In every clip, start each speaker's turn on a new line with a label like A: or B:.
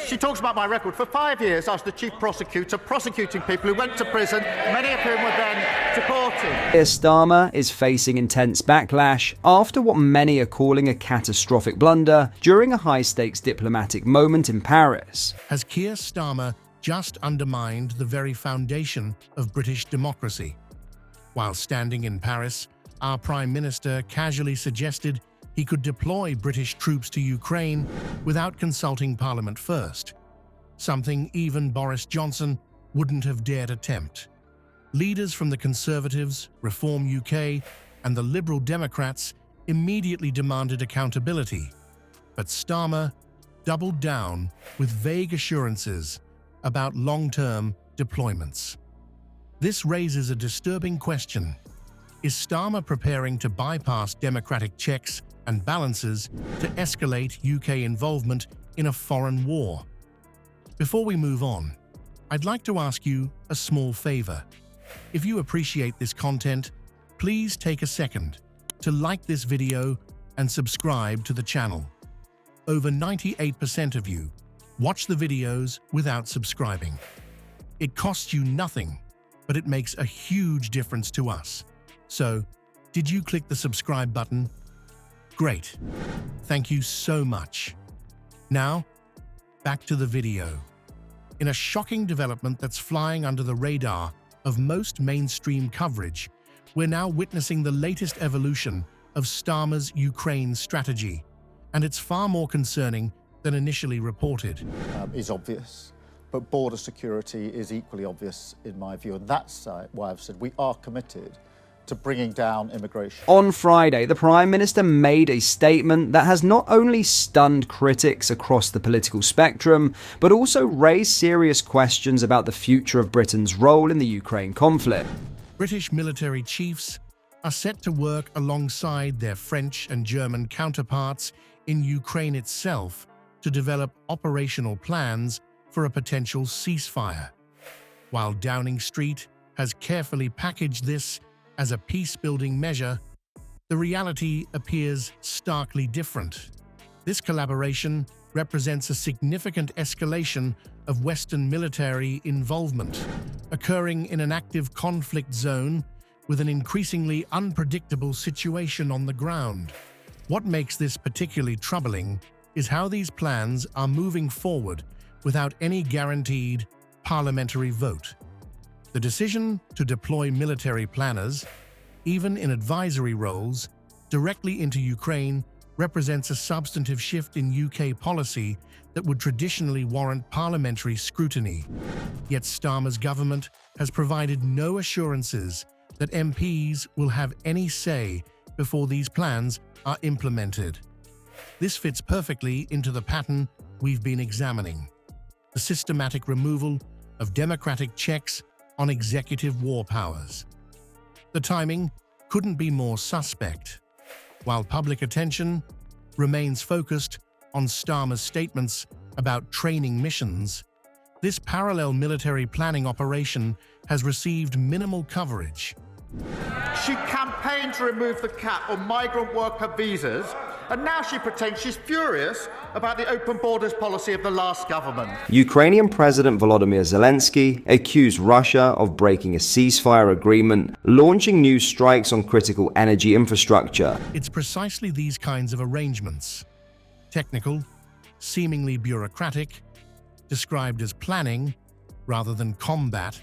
A: She talks about my record. For 5 years, I was the chief prosecutor, prosecuting people who went to prison, many of whom were then deported.
B: Keir Starmer is facing intense backlash after what many are calling a catastrophic blunder during a high-stakes diplomatic moment in Paris.
C: Has Keir Starmer just undermined the very foundation of British democracy? While standing in Paris, our Prime Minister casually suggested he could deploy British troops to Ukraine without consulting Parliament first, something even Boris Johnson wouldn't have dared attempt. Leaders from the Conservatives, Reform UK, and the Liberal Democrats immediately demanded accountability, but Starmer doubled down with vague assurances about long-term deployments. This raises a disturbing question. Is Starmer preparing to bypass democratic checks and balances to escalate UK involvement in a foreign war? Before we move on, I'd like to ask you a small favor. If you appreciate this content, please take a second to like this video and subscribe to the channel. Over 98% of you watch the videos without subscribing. It costs you nothing, but it makes a huge difference to us. So, did you click the subscribe button? Great. Thank you so much. Now, back to the video. In a shocking development that's flying under the radar of most mainstream coverage, we're now witnessing the latest evolution of Starmer's Ukraine strategy, and it's far more concerning than initially reported.
A: Is obvious, but border security is equally obvious in my view, and that's why I've said we are committed to bringing down immigration.
B: On Friday, the Prime Minister made a statement that has not only stunned critics across the political spectrum, but also raised serious questions about the future of Britain's role in the Ukraine conflict.
C: British military chiefs are set to work alongside their French and German counterparts in Ukraine itself to develop operational plans for a potential ceasefire. While Downing Street has carefully packaged this as a peace-building measure, the reality appears starkly different. This collaboration represents a significant escalation of Western military involvement, occurring in an active conflict zone with an increasingly unpredictable situation on the ground. What makes this particularly troubling is how these plans are moving forward without any guaranteed parliamentary vote. The decision to deploy military planners, even in advisory roles, directly into Ukraine represents a substantive shift in UK policy that would traditionally warrant parliamentary scrutiny. Yet Starmer's government has provided no assurances that MPs will have any say before these plans are implemented. This fits perfectly into the pattern we've been examining: the systematic removal of democratic checks on executive war powers. The timing couldn't be more suspect. While public attention remains focused on Starmer's statements about training missions, this parallel military planning operation has received minimal coverage.
A: She campaigned to remove the cap on migrant worker visas, and now she pretends she's furious about the open borders policy of the last government.
B: Ukrainian President Volodymyr Zelensky accused Russia of breaking a ceasefire agreement, launching new strikes on critical energy infrastructure.
C: It's precisely these kinds of arrangements, technical, seemingly bureaucratic, described as planning rather than combat,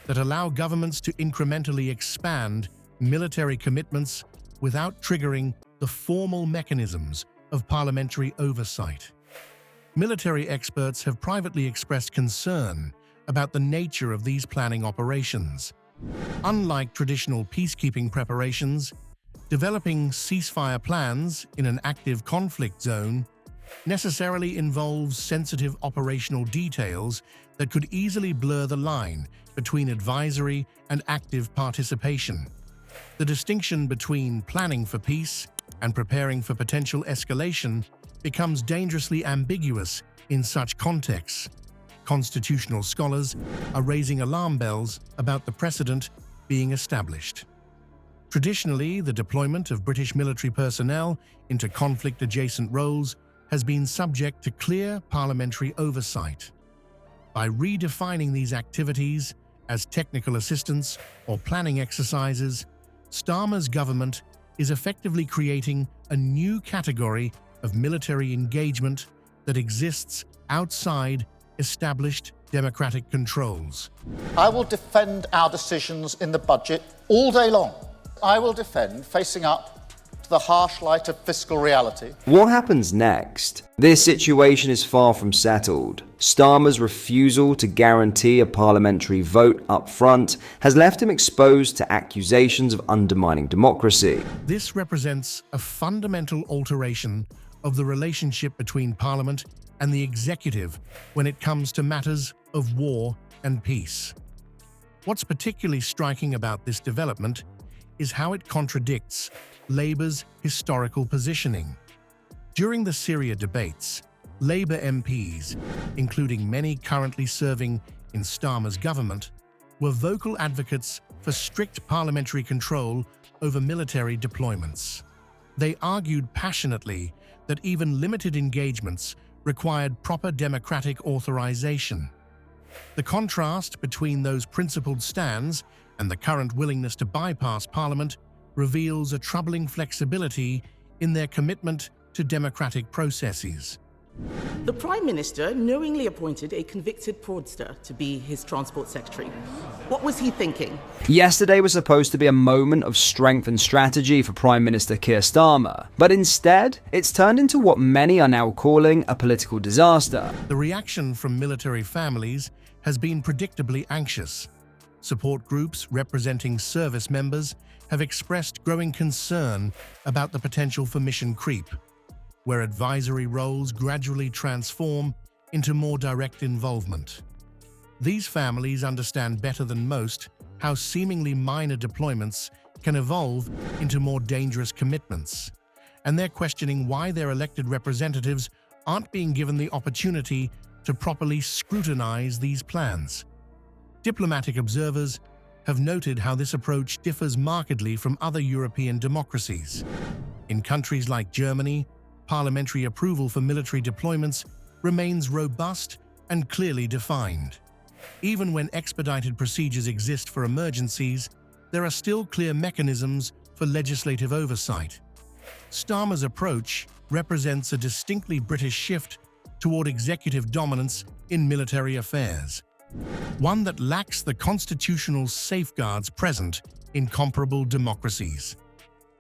C: that allow governments to incrementally expand military commitments without triggering the formal mechanisms of parliamentary oversight. Military experts have privately expressed concern about the nature of these planning operations. Unlike traditional peacekeeping preparations, developing ceasefire plans in an active conflict zone necessarily involves sensitive operational details that could easily blur the line between advisory and active participation. The distinction between planning for peace and preparing for potential escalation becomes dangerously ambiguous in such contexts. Constitutional scholars are raising alarm bells about the precedent being established. Traditionally, the deployment of British military personnel into conflict-adjacent roles has been subject to clear parliamentary oversight. By redefining these activities as technical assistance or planning exercises, Starmer's government is effectively creating a new category of military engagement that exists outside established democratic controls.
A: I will defend our decisions in the budget all day long. I will defend facing up to the harsh light of fiscal reality.
B: What happens next? This situation is far from settled. Starmer's refusal to guarantee a parliamentary vote up front has left him exposed to accusations of undermining democracy.
C: This represents a fundamental alteration of the relationship between Parliament and the executive when it comes to matters of war and peace. What's particularly striking about this development is how it contradicts Labour's historical positioning. During the Syria debates, Labour MPs, including many currently serving in Starmer's government, were vocal advocates for strict parliamentary control over military deployments. They argued passionately that even limited engagements required proper democratic authorization. The contrast between those principled stands and the current willingness to bypass Parliament reveals a troubling flexibility in their commitment to democratic processes.
D: The Prime Minister knowingly appointed a convicted fraudster to be his Transport Secretary. What was he thinking?
B: Yesterday was supposed to be a moment of strength and strategy for Prime Minister Keir Starmer, but instead, it's turned into what many are now calling a political disaster.
C: The reaction from military families has been predictably anxious. Support groups representing service members have expressed growing concern about the potential for mission creep, where advisory roles gradually transform into more direct involvement. These families understand better than most how seemingly minor deployments can evolve into more dangerous commitments, and they're questioning why their elected representatives aren't being given the opportunity to properly scrutinize these plans. Diplomatic observers have noted how this approach differs markedly from other European democracies. In countries like Germany, parliamentary approval for military deployments remains robust and clearly defined. Even when expedited procedures exist for emergencies, there are still clear mechanisms for legislative oversight. Starmer's approach represents a distinctly British shift toward executive dominance in military affairs, one that lacks the constitutional safeguards present in comparable democracies.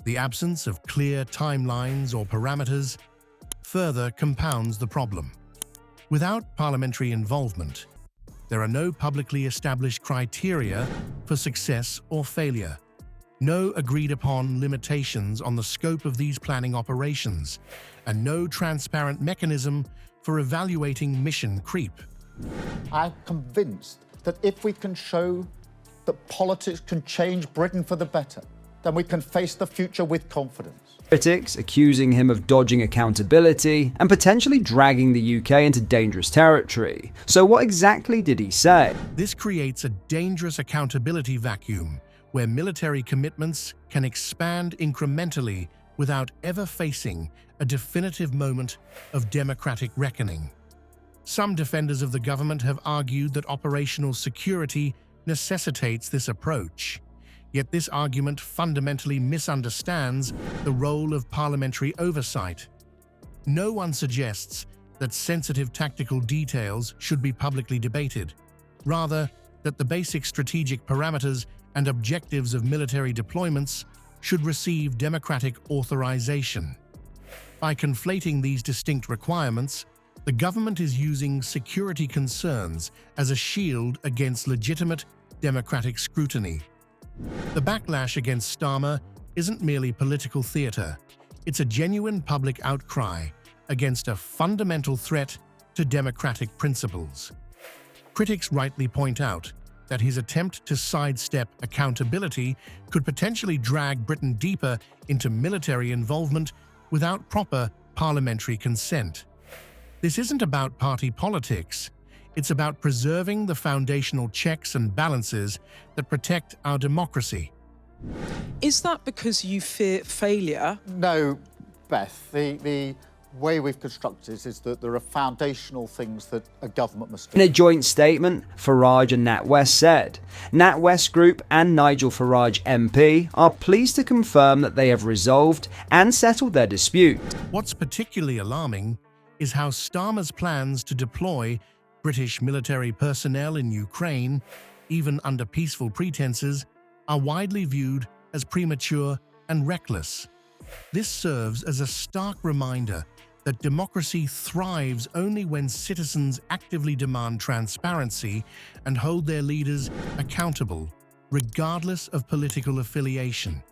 C: The absence of clear timelines or parameters further compounds the problem. Without parliamentary involvement, there are no publicly established criteria for success or failure, no agreed-upon limitations on the scope of these planning operations, and no transparent mechanism for evaluating mission creep.
A: I'm convinced that if we can show that politics can change Britain for the better, then we can face the future with confidence.
B: Critics accusing him of dodging accountability and potentially dragging the UK into dangerous territory. So what exactly did he say?
C: This creates a dangerous accountability vacuum where military commitments can expand incrementally without ever facing a definitive moment of democratic reckoning. Some defenders of the government have argued that operational security necessitates this approach. Yet this argument fundamentally misunderstands the role of parliamentary oversight. No one suggests that sensitive tactical details should be publicly debated. Rather, that the basic strategic parameters and objectives of military deployments should receive democratic authorization. By conflating these distinct requirements, the government is using security concerns as a shield against legitimate democratic scrutiny. The backlash against Starmer isn't merely political theatre. It's a genuine public outcry against a fundamental threat to democratic principles. Critics rightly point out that his attempt to sidestep accountability could potentially drag Britain deeper into military involvement without proper parliamentary consent. This isn't about party politics. It's about preserving the foundational checks and balances that protect our democracy.
E: Is that because you fear failure?
A: No, Beth, the
E: way we've constructed it is that there are foundational things that a government must
B: In
E: do.
B: a joint statement, Farage and NatWest said, NatWest Group and Nigel Farage MP are pleased to confirm that they have resolved and settled their dispute.
C: What's particularly alarming is how Starmer's plans to deploy British military personnel in Ukraine, even under peaceful pretenses, are widely viewed as premature and reckless. This serves as a stark reminder that democracy thrives only when citizens actively demand transparency and hold their leaders accountable, regardless of political affiliation.